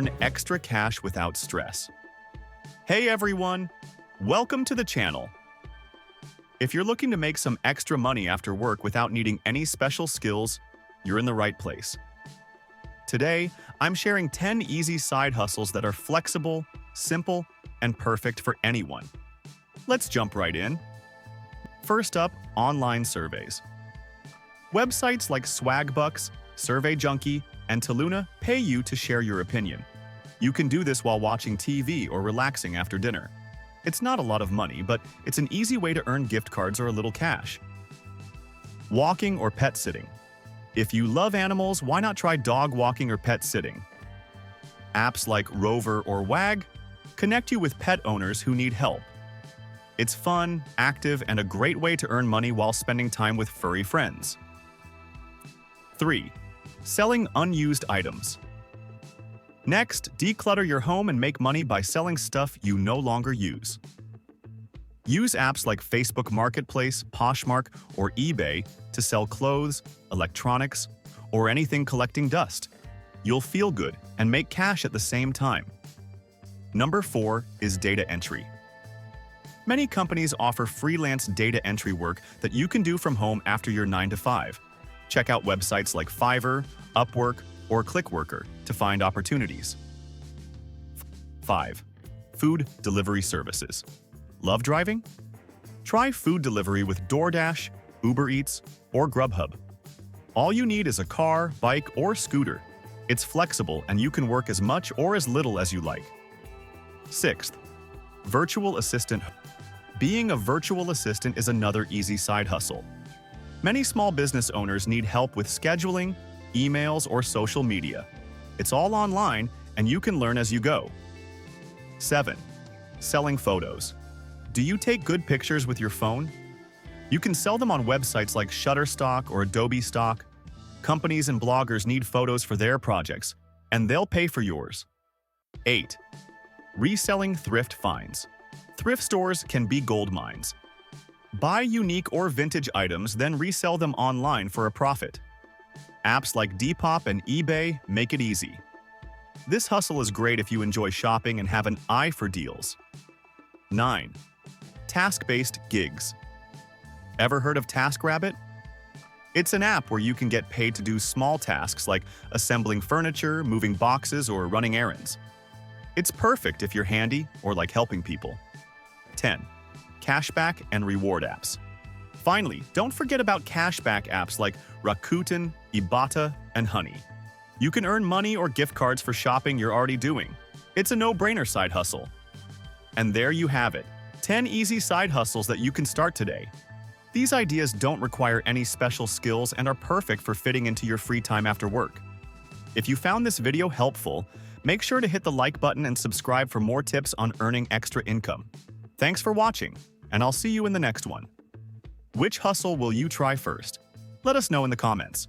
earn extra cash without stress. Hey everyone, welcome to the channel. If you're looking to make some extra money after work without needing any special skills, you're in the right place. Today, I'm sharing 10 easy side hustles that are flexible, simple, and perfect for anyone. Let's jump right in. First up, online surveys. Websites like Swagbucks, Survey Junkie, and Toluna pay you to share your opinion. You can do this while watching TV or relaxing after dinner. It's not a lot of money, but it's an easy way to earn gift cards or a little cash. Walking or pet sitting. If you love animals, why not try dog walking or pet sitting? Apps like Rover or Wag connect you with pet owners who need help. It's fun, active, and a great way to earn money while spending time with furry friends. 3. Selling unused items. Next, declutter your home and make money by selling stuff you no longer use. Use apps like Facebook Marketplace, Poshmark, or eBay to sell clothes, electronics, or anything collecting dust. You'll feel good and make cash at the same time. Number 4 is data entry. Many companies offer freelance data entry work that you can do from home after your 9 to 5. Check out websites like Fiverr, Upwork, or Clickworker to find opportunities. 5. Food delivery services. Love driving? Try food delivery with DoorDash, Uber Eats, or Grubhub. All you need is a car, bike, or scooter. It's flexible and you can work as much or as little as you like. 6th, virtual assistant. Being a virtual assistant is another easy side hustle. Many small business owners need help with scheduling, emails, or social media. It's all online, and you can learn as you go. 7. Selling photos. Do you take good pictures with your phone? You can sell them on websites like Shutterstock or Adobe Stock. Companies and bloggers need photos for their projects, and they'll pay for yours. 8. Reselling thrift finds. Thrift stores can be gold mines. Buy unique or vintage items, then resell them online for a profit. Apps like Depop and eBay make it easy. This hustle is great if you enjoy shopping and have an eye for deals. 9. Task-based gigs. Ever heard of TaskRabbit? It's an app where you can get paid to do small tasks like assembling furniture, moving boxes, or running errands. It's perfect if you're handy or like helping people. 10. Cashback and reward apps. Finally, don't forget about cashback apps like Rakuten, Ibotta, and Honey. You can earn money or gift cards for shopping you're already doing. It's a no-brainer side hustle. And there you have it, 10 easy side hustles that you can start today. These ideas don't require any special skills and are perfect for fitting into your free time after work. If you found this video helpful, make sure to hit the like button and subscribe for more tips on earning extra income. Thanks for watching, and I'll see you in the next one. Which hustle will you try first? Let us know in the comments.